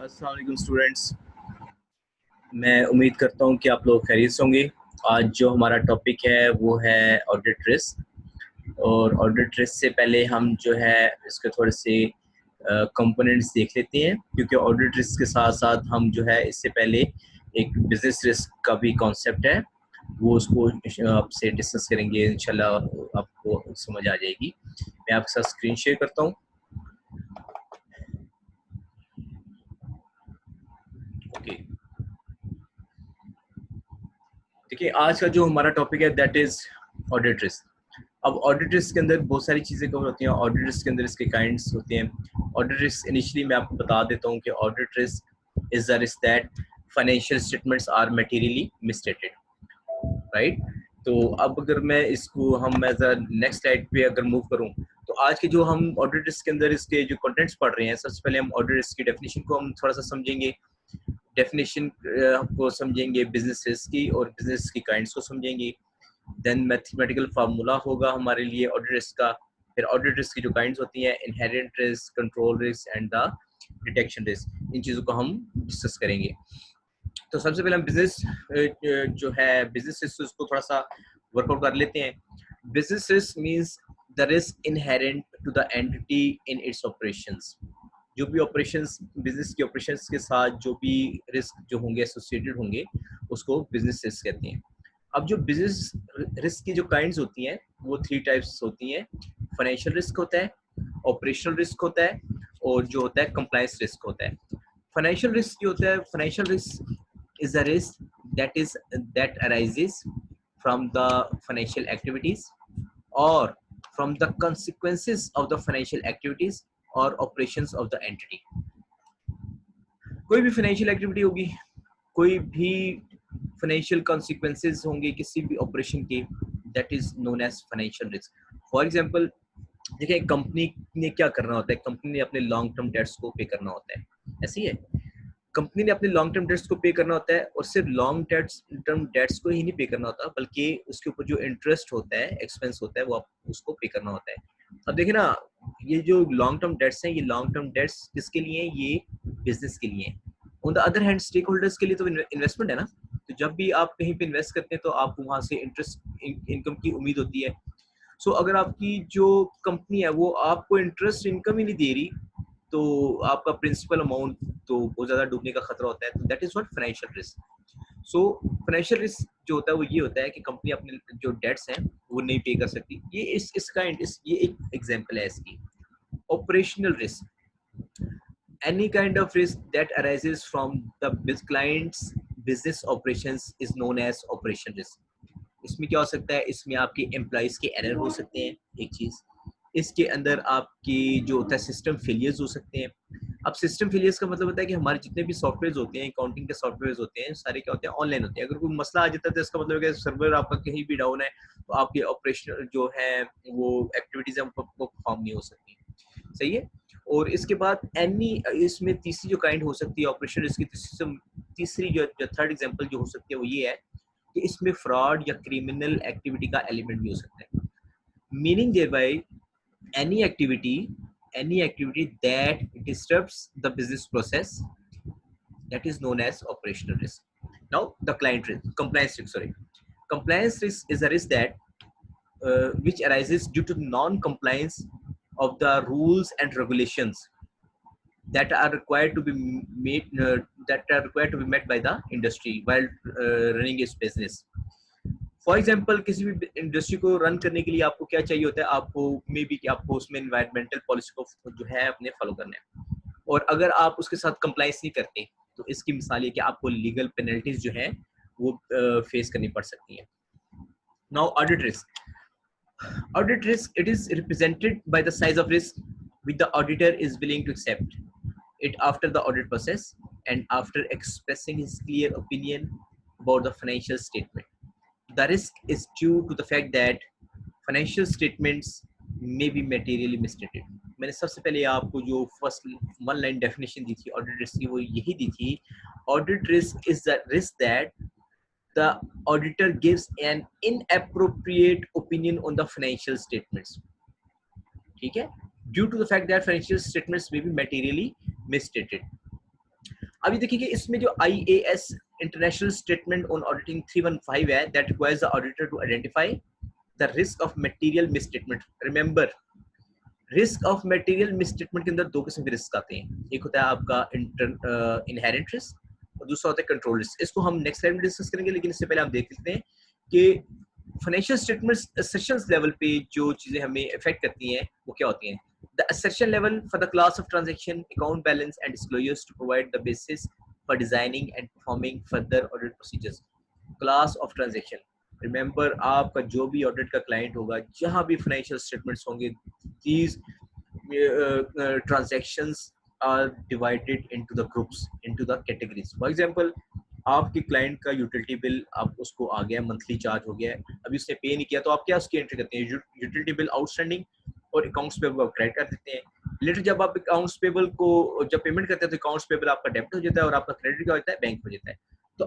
अस्सलाम वालेकुम स्टूडेंट्स, मैं उम्मीद करता हूँ कि आप लोग खैरियत से होंगे। आज जो हमारा टॉपिक है वो है ऑडिट रिस्क। और ऑडिट रिस्क से पहले हम जो है इसके थोड़े से कंपोनेंट्स देख लेते हैं, क्योंकि ऑडिट रिस्क के साथ साथ हम जो है इससे पहले एक बिजनेस रिस्क का भी कॉन्सेप्ट है, वो उसको आपसे डिस्कस करेंगे। इंशाल्लाह आपको समझ आ जाएगी। मैं आपके साथ स्क्रीन शेयर करता हूँ। ओके, देखिए आज का जो हमारा टॉपिक है दैट इज ऑडिट रिस्क। अब ऑडिट रिस्क के अंदर बहुत सारी चीज़ें कवर होती हैं। ऑडिट रिस्क के अंदर इसके काइंड्स होते हैं। ऑडिट रिस्क इनिशियली मैं आपको बता देता हूँ कि audit risk is the risk that financial statements are materially misstated, right. तो अब अगर मैं इसको हम एज अ नेक्स्ट स्लाइड पे अगर मूव करूँ, तो आज के जो हम ऑडिट रिस्क के अंदर इसके जो कंटेंट्स पढ़ रहे हैं, सबसे पहले हम ऑडिट रिस्क की डेफिनेशन को हम थोड़ा सा समझेंगे। डेफिनेशन को समझेंगे, बिजनेस रिस्क की और बिजनेस की काइंड्स को समझेंगे। देन मैथमेटिकल फार्मूला होगा हमारे लिए ऑडिट रिस्क का। फिर ऑडिट रिस्क की जो काइंड्स होती हैं, inherent risk, control risk and the detection risk, इन चीज़ों को हम डिस्कस करेंगे। तो सबसे पहले हम बिजनेस जो है बिजनेस रिस्क उसको थोड़ा सा वर्कआउट कर लेते हैं। Business risk means the risk inherent to the entity in its operations. जो भी ऑपरेशंस, बिजनेस के ऑपरेशंस के साथ जो भी रिस्क जो होंगे एसोसिएटेड होंगे, उसको बिजनेस रिस्क कहते हैं। अब जो बिजनेस रिस्क की जो काइंड्स होती हैं वो थ्री टाइप्स होती हैं। फाइनेंशियल रिस्क होता है, ऑपरेशनल रिस्क होता है, और जो होता है कंप्लायंस रिस्क होता है। फाइनेंशियल रिस्क जो होता है, financial risk is a risk that arises from the financial activities or from the consequences of the financial activities or operations of the entity। कोई भी फाइनेंशियल एक्टिविटी होगी, कोई भी फाइनेंशियल कॉन्सिक्वेंसेज होंगे किसी भी ऑपरेशन के, that is known as financial risk. For example, देखिए कंपनी ने क्या करना होता है, कंपनी ने अपने लॉन्ग टर्म डेट्स को पे करना होता है। ऐसी है, कंपनी ने अपने लॉन्ग टर्म डेट्स को पे करना होता है, और सिर्फ लॉन्ग टर्म डेट्स को ही नहीं पे करना होता, बल्कि उसके ऊपर जो इंटरेस्ट होता है, एक्सपेंस होता है, वो आप उसको पे करना होता है। अब देखिए ना, ये जो लॉन्ग टर्म डेट्स हैं, ये लॉन्ग टर्म डेट्स किसके लिए हैं? ये बिजनेस के लिए हैं। On the other hand stakeholders के लिए तो इन्वेस्टमेंट है ना। तो जब भी आप कहीं पे इन्वेस्ट करते हैं तो आप वहां से इंटरेस्ट इनकम की उम्मीद होती है। सो अगर आपकी जो कंपनी है वो आपको इंटरेस्ट इनकम ही नहीं दे रही, तो आपका प्रिंसिपल अमाउंट तो बहुत ज़्यादा डूबने का खतरा होता है। तो that is what financial risk. So financial risk जो होता है वो ये होता है कि कंपनी अपने जो डेट्स हैं वो नहीं पे कर सकती। ये ये एक एग्जांपल है इसकी। Operational risk, any kind of risk that arises from the client's business operations is known as operation risk। इसमें क्या हो सकता है? इसमें आपके एम्प्लॉइज के एरर हो सकते हैं, एक चीज। इसके अंदर आपकी जो होता है सिस्टम फेलियर्स हो सकते हैं। अब सिस्टम फेलियर्स का मतलब होता है कि हमारे जितने भी सॉफ्टवेयर होते हैं, अकाउंटिंग के सॉफ्टवेयर होते हैं, सारे क्या होते हैं? ऑनलाइन होते हैं। अगर कोई मसला आ जाता है तो इसका मतलब है कि सर्वर आपका कहीं भी डाउन है, तो आपके ऑपरेशनल जो है वो एक्टिविटीज है वो परफॉर्म नहीं हो सकती। सही है। और इसके बाद एनी, इसमें तीसरी जो काइंड हो सकती है ऑपरेशन रिस्क की, तीसरी जो थर्ड एग्जांपल जो हो सकती है वो ये है कि इसमें फ्रॉड या क्रिमिनल एक्टिविटी का एलिमेंट भी हो सकता है। Meaning thereby any activity any activity that disrupts the business process, that is known as operational risk। Now the compliance risk, sorry, compliance risk is a risk that which arises due to non-compliance of the rules and regulations that are required to be met by the industry while running its business। For example, किसी भी industry को run करने के लिए आपको क्या चाहिए होता है? आपको मे बी कि आपको उसमें एनवायरमेंटल पॉलिसी को जो है अपने फॉलो करना है, और अगर आप उसके साथ कंप्लाइंस नहीं करते तो इसकी मिसाल ये कि आपको लीगल पेनल्टीज जो है वो फेस करनी पड़ सकती है। Now audit risk. Audit risk, it is represented by the size of risk which the auditor is willing to accept it after the audit process and after expressing his clear opinion about the financial statement। The risk is due to the fact that financial statements may be materially misstated। मैंने सबसे पहले आपको जो first one line definition दी थी audit risk की, वो यही दी थी। Audit risk is the risk that the auditor gives an inappropriate opinion on the financial statements, ठीक है, due to the fact that financial statements may be materially misstated। अभी देखिए कि इसमें जो IAS international statement on auditing 315 है, that requires the auditor to identify the risk of material misstatement. Remember, risk of material misstatement के अंदर दो किस्म के रिस्क आते हैं, एक होता है आपका इनहेरेंट रिस्क और दूसरा होता है कंट्रोल रिस्क। इसको हम नेक्स्ट स्लाइड में डिस्कस करेंगे, लेकिन इससे पहले हम देख लेते हैं कि फाइनेंशियल स्टेटमेंट्स assertions लेवल पे जो चीजें हमें इफेक्ट करती हैं वो क्या होती हैं। The assertion level for the class of transaction, account balance and disclosures to provide the basis for designing and performing further audit procedures. Class of transaction, remember आपका जो भी ऑडिट का क्लाइंट होगा, जहां भी फाइनेंशियल स्टेटमेंट्स होंगे, these transactions are divided into the groups, into the categories. For example, आपके client का यूटिलिटी बिल आप उसको आ गया, मंथली चार्ज हो गया है, अभी उसने पे नहीं किया, तो आप क्या उसकी एंट्री करते हैं, यूटिलिटी बिल आउटस्टैंडिंग और अकाउंट्स पेबल आप क्रेडिट कर देते हैं। लेटर जब आप अकाउंट्स पेबल को जब पेमेंट करते हैं तो अकाउंट्स पेबल आपका डेबिट हो जाता है और आपका क्रेडिट क्या होता है, बैंक हो जाता है। तो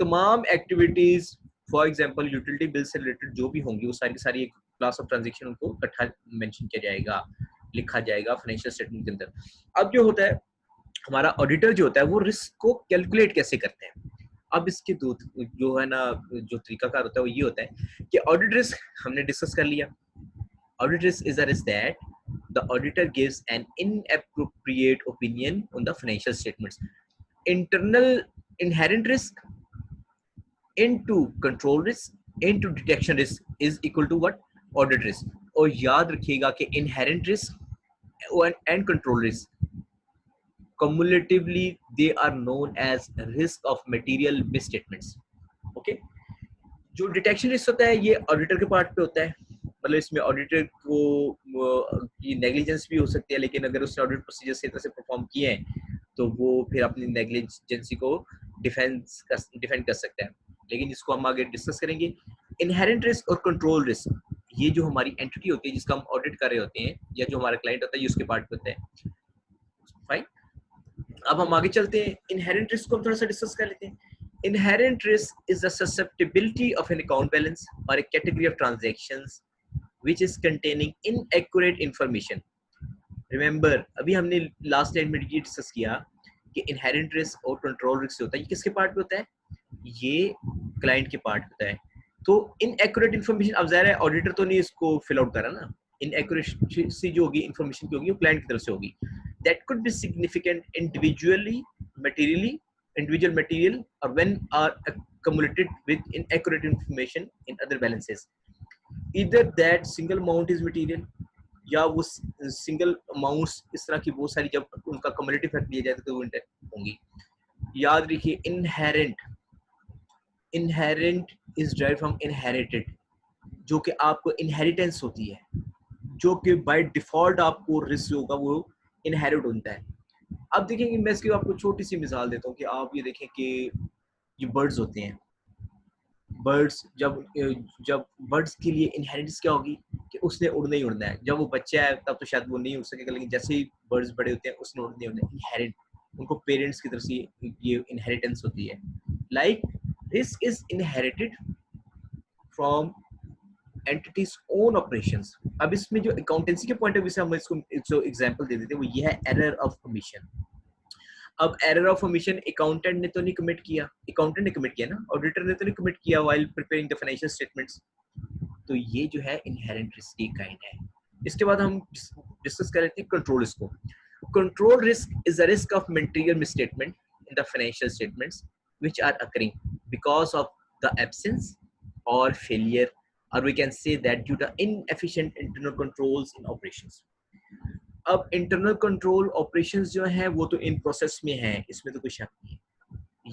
तमाम activities, for example utility bill से रिलेटेड जो भी होंगी वो सारी की सारी एक क्लास ऑफ ट्रांजेक्शन उनको इकट्ठा मेंशन किया जाएगा, लिखा जाएगा फाइनेंशियल स्टेटमेंट के अंदर। अब जो होता है हमारा ऑडिटर जो होता है वो रिस्क को कैलकुलेट कैसे करते हैं। अब इसके दो जो है ना जो तरीकाकार होता है वो ये होता है कि ऑडिट रिस्क हमने डिस्कस कर लिया। Audit risk is a risk that the auditor gives an inappropriate opinion on the financial statements. Internal inherent risk into control risk into detection risk is equal to what, audit risk. और याद रखिएगा कि inherent risk and control risk cumulatively they are known as risk of material misstatements. Okay, जो detection risk होता है ये auditor के part पे होता है, मतलब इसमें ऑडिटर को की नेग्लिजेंस भी हो सकती है, लेकिन अगर उसने ऑडिट प्रोसीजर सही तरह से परफॉर्म किए हैं तो वो फिर अपनी नेग्लिजेंसी को डिफेंड कर सकता है, लेकिन इसको हम आगे डिस्कस करेंगे। इनहेरेंट रिस्क और कंट्रोल रिस्क, ये जो हमारी एंटिटी होती है जिसका हम ऑडिट कर रहे होते हैं या जो हमारा क्लाइंट होता है ये उसके पार्ट पे होता है। फाइन, अब हम आगे चलते हैं, इनहेरेंट रिस्क को हम थोड़ा सा डिस्कस कर लेते हैं। Inherent risk is the susceptibility of an account balance or a category of transactions which is containing inaccurate information. Remember, अभी हमने लास्ट टाइम में ये डिस्कस किया कि inherent risk और control risk होता है, ये किसके पार्ट पे होता है, ये क्लाइंट के पार्ट पे होता है। तो inaccurate information, अब ज़ाहिर है ऑडिटर तो नहीं इसको फिल आउट करा ना, inaccuracy जो होगी इन्फॉर्मेशन की होगी वो क्लाइंट की तरफ से होगी। That could be significant individually, materially, individual material, or when are accumulated with inaccurate information in other balances. Either that single amount is material या वो सिंगल अमाउंट्स इस तरह की बहुत सारी जब उनका कम्युलेटिव इफेक्ट लिया जाए तो वो होंगी। याद रखिए inherent is derived from inherited, जो कि आपको इनहेरिटेंस होती है, जो कि बाय डिफॉल्ट आपको रिस्क होगा वो इनहेरिट होता है। अब देखेंगे, मैं इसकी आपको छोटी सी मिसाल देता हूँ कि आप ये देखें कि ये बर्ड्स होते हैं, बर्ड्स जब बर्ड्स के लिए इनहेरिटेंस क्या होगी कि उसने उड़ना ही उड़ना है। जब वो बच्चा है तब तो शायद वो नहीं उड़ सकेगा, लेकिन जैसे ही बर्ड्स बड़े होते हैं उसने उड़ना ही उड़ना है। इनहेरिट, उनको पेरेंट्स की तरफ से ये इनहेरिटेंस होती है। Like risk is inherited from entities own operations. अब इसमें जो अकाउंटेंसी के पॉइंट ऑफ व्यू से हम इसको जो एग्जांपल दे देते हैं वो ये है एरर ऑफ ओमिशन। अब एरर ऑफ ओमिशन अकाउंटेंट ने तो नहीं कमिट किया, अकाउंटेंट ने कमिट किया ना, ऑडिटर ने तो नहीं कमिट किया while preparing the financial statements. तो ये जो है इनहेरेंट रिस्क की काइंड है। इसके बाद हम डिस्कस कर लेते हैं कंट्रोल रिस्क को। Control risk is a risk of material misstatement in the financial statements which are occurring because of the absence or failure, or we can say that due to inefficient internal controls in operations. अब internal control operations जो है वो तो in process में है, इसमें तो कोई शक नहीं है,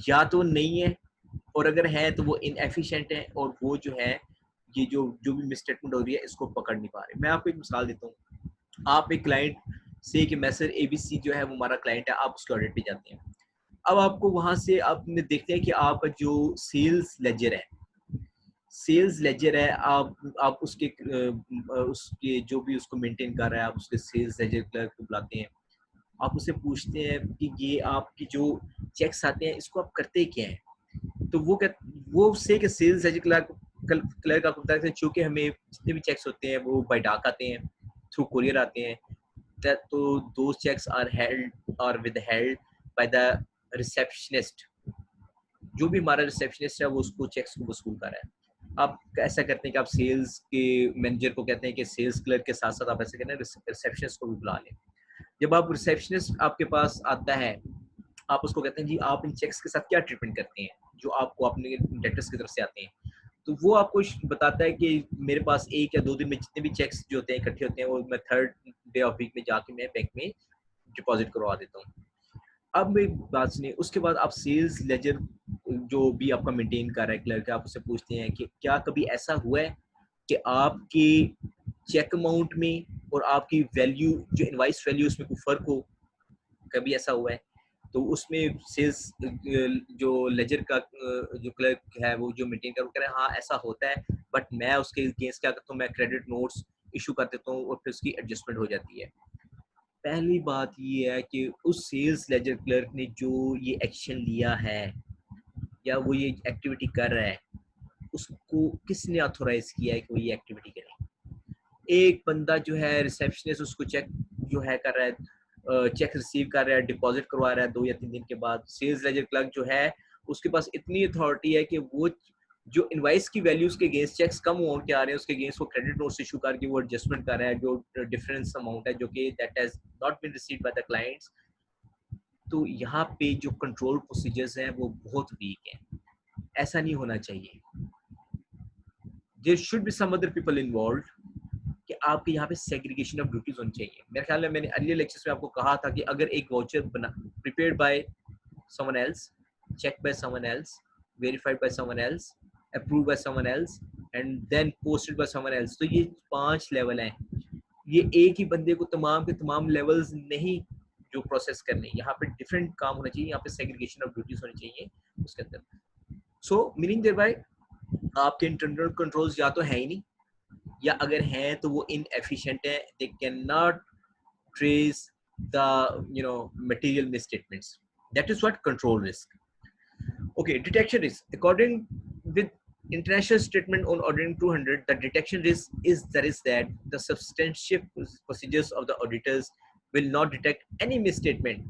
या तो नहीं है और अगर है तो वो inefficient है और वो जो है ये जो भी मिसस्टेटमेंट हो रही है इसको पकड़ नहीं पा रहे। मैं आपको एक मिसाल देता हूँ, आप एक क्लाइंट से कि मैसर ABC जो है वो हमारा क्लाइंट है, आप उसके ऑडिट पे जाते हैं। अब आपको वहां से आपने देखते हैं कि आपका जो सेल्स लेजर है, सेल्स लेजर है, आप उसके जो भी उसको मेंटेन कर रहा है, आप उसके सेल्स लेजर क्लर्क को बुलाते हैं, आप उससे पूछते हैं कि ये आपकी जो चेक्स आते हैं इसको आप करते क्या हैं, तो वो से कि सेल्स लेजर क्लर्क आपको बताते हैं चूंकि हमें जितने भी चेक्स होते हैं वो बाय डाक आते हैं, थ्रू कुरियर आते हैं, तो दो चेक्स आर हेल्ड और with held by the receptionist, जो भी हमारा रिसेप्शनिस्ट है वो उसको चेक्स को वसूल कर रहा है। आप ऐसा करते हैं कि आप सेल्स के मैनेजर को कहते हैं कि सेल्स क्लर्क के साथ साथ आप ऐसे कहते हैं रिसेप्शनिस्ट को भी बुला लें। जब आप रिसेप्शनिस्ट आपके पास आता है, आप उसको कहते हैं जी आप इन चेक्स के साथ क्या ट्रीटमेंट करते हैं जो आपको अपने डेटर्स की तरफ से आते हैं। तो वो आपको बताता है कि मेरे पास 1 या 2 दिन में जितने भी चेक्स जो होते हैं इकट्ठे होते हैं वो मैं थर्ड डे ऑफ वीक में जाके मैं बैंक में डिपॉजिट करवा देता हूँ। अब मेरी बात सुनिए, उसके बाद आप सेल्स लेजर जो भी आपका मेंटेन कर रहा है क्लर्क, आप उससे पूछते हैं कि क्या कभी ऐसा हुआ है कि आपके चेक अमाउंट में और आपकी वैल्यू जो इनवाइस वैल्यू उसमें कोई फ़र्क हो? कभी ऐसा हुआ है? तो उसमें सेल्स जो लेजर का जो क्लर्क है वो जो मेंटेन कर वो कह रहा है हाँ ऐसा होता है, बट मैं उसके अगेंस्ट क्या करता हूँ, मैं क्रेडिट नोट्स इशू कर देता हूँ और फिर उसकी एडजस्टमेंट हो जाती है। पहली बात ये है कि उस सेल्स लेजर क्लर्क ने जो ये एक्शन लिया है या वो ये एक्टिविटी कर रहा है, उसको किसने ऑथोराइज किया है कि वो ये एक्टिविटी करे? एक बंदा जो है रिसेप्शनिस्ट उसको चेक जो है कर रहा है, चेक रिसीव कर रहा है, डिपॉजिट करवा रहा है 2 या 3 दिन के बाद। सेल्स लेजर क्लर्क जो है उसके पास इतनी अथॉरिटी है कि वो जो इनवाइस की वैल्यूज के अगेंस्ट चेक्स कम अमाउंट के आ रहे हैं उसके अगेंस्ट वो क्रेडिट नोट्स इशू करके वो एडजस्टमेंट कर रहा है जो डिफरेंस अमाउंट है जो कि that has not been received by the clients. तो यहाँ पे जो कंट्रोल प्रोसीजर्स हैं वो बहुत वीक हैं। ऐसा नहीं होना चाहिए। There should be some other people involved कि आपके यहाँ पे सेग्रीगेशन ऑफ ड्यूटीज होनी चाहिए। मेरे ख्याल में मैंने अर्लियर लेक्चर्स में आपको कहा था कि अगर एक वाउचर बना prepared by someone else, checked by someone else, verified by someone else, approved by someone else and then posted by someone else, तो ये 5 लेवल हैं। ये एक ही बंदे को तमाम के तमाम लेवल्स नहीं जो प्रोसेस करने, यहाँ पे डिफरेंट काम होना चाहिए, यहाँ पे सेग्रीगेशन ऑफ ड्यूटीज होनी चाहिए उसके अंदर। सो मीनिंग देयर बाय आपके इंटरनल कंट्रोल्स या तो है ही नहीं या अगर हैं तो वो इनएफिशिएंट है, they can not trace the material misstatements. That is what control risk. Okay, detection risk. According with international statement on Auditing 200, the detection risk is the risk that the substantive procedures of the auditors will not detect any misstatement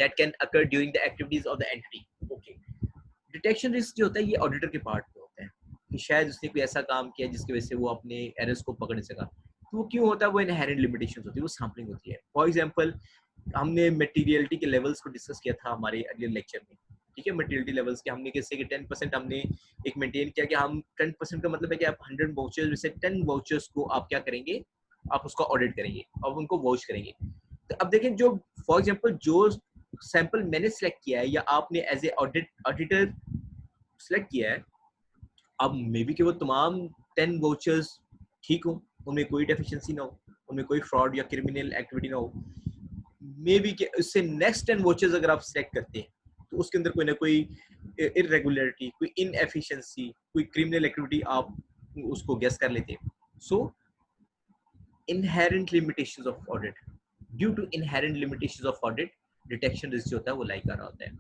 that can occur during the activities of the entity. Okay. Detection risk जो होता है ये auditor के part पे होता है कि शायद उसने कोई ऐसा काम किया जिसकी वजह से वो अपने एरर्स को पकड़ नहीं सका। तो वो क्यों होता है? वो इनहेरेंट लिमिटेशंस होती है, वो सैम्पलिंग होती है। फॉर एग्जांपल हमने मटेरियलिटी के लेवल्स को डिस्कस किया था हमारे अगले लेक्चर में। ठीक है, मटेरियलिटी लेवल्स के हमने कैसे कि 10% हमने एक मेंटेन किया कि हम 10% का मतलब है कि आप 100 वाउचर्स में से 10 वाउचर्स को आप क्या करेंगे, आप उसका ऑडिट करेंगे और उनको वाउच करेंगे। तो अब देखें जो फॉर एग्जांपल जो सैंपल मैंने सेलेक्ट किया है या आपने एज ए ऑडिटर सेलेक्ट किया है, अब मे बी कि वो तमाम 10 वाउचर्स ठीक हो, उनमें कोई डेफिशिएंसी ना हो, उनमें कोई फ्रॉड या क्रिमिनल एक्टिविटी ना हो। मे बी कि उससे नेक्स्ट 10 वाउचर्स अगर आप सेलेक्ट करते हैं तो उसके अंदर कोई ना कोई इरेगुलरिटी, कोई इनएफिशिएंसी, कोई क्रिमिनल एक्टिविटी आप उसको गेस कर लेते हैं। सो inherent limitations of audit, due to inherent limitations of audit, detection risk जो होता है वो लाई कर रहा होता है।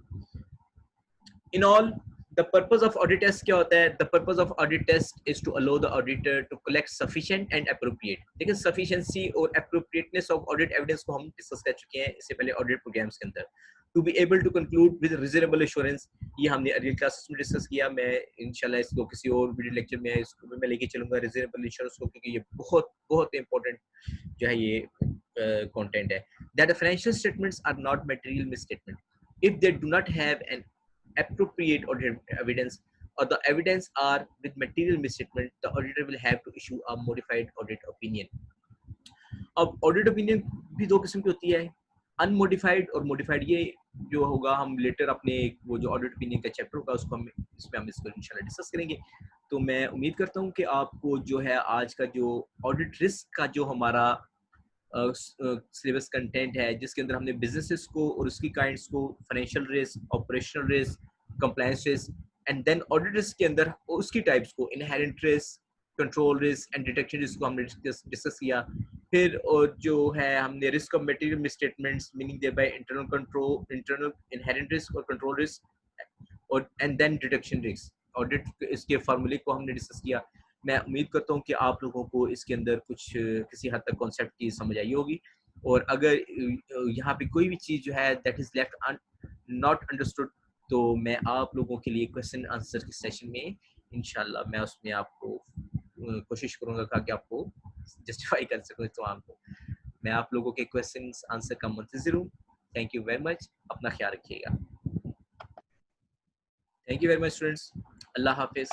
In all, the purpose of audit test क्या होता है? The purpose of audit test is to allow the auditor to collect sufficient and appropriate. लेकिन sufficiency और appropriateness of audit evidence को हम डिस्कस कर चुके हैं इससे पहले audit programs के अंदर। To be able to conclude with reasonable assurance, ये हमने अगली क्लासेस में डिस्कस किया। मैं इंशाल्लाह इसको किसी और वीडियो लेक्चर में इसको मैं लेके चलूंगा reasonable assurance को, क्योंकि ये बहुत बहुत important जो है ये कंटेंट है। That the financial statements are not material misstatement if they do not have an appropriate audit evidence or the evidence are with material misstatement, the auditor will have to issue a modified audit opinion. अब audit opinion भी दो किस्म की होती है, unmodified और modified. ये जो होगा हम लेटर अपने वो जो ऑडिट ओपिनियन का चैप्टर होगा उसको हम इसमें हम इसको इंशाल्लाह डिस्कस करेंगे। तो मैं उम्मीद करता हूँ कि आपको जो है आज का जो ऑडिट रिस्क का जो हमारा सिलेबस कंटेंट है जिसके अंदर हमने बिजनेसेस को और उसकी काइंड्स को, financial risk, operational risk, compliance risk and then audit risk के अंदर उसकी टाइप्स को, inherent risk, control risk and detection risk को हमने डिस्कस किया। फिर और जो है हमने risk of material misstatements meaning thereby internal control, internal inherent risk और कंट्रोल रिस्क और and then detection risk audit इसके फार्मूले को हमने डिस्कस किया। मैं उम्मीद करता हूँ कि आप लोगों को इसके अंदर कुछ किसी हद तक कॉन्सेप्ट की समझ आई होगी। और अगर यहाँ पे कोई भी चीज़ जो है that is left not understood, तो मैं आप लोगों के लिए क्वेश्चन आंसर के सेशन में इंशाल्लाह मैं उसमें आपको कोशिश करूँगा कि आपको जस्टिफाई कर सकूँ इस तमाम को। मैं आप लोगों के क्वेश्चन आंसर का मुंतज़िर हूँ। Thank you very much. अपना ख्याल रखिएगा। Thank you very much students. अल्लाह हाफिज़।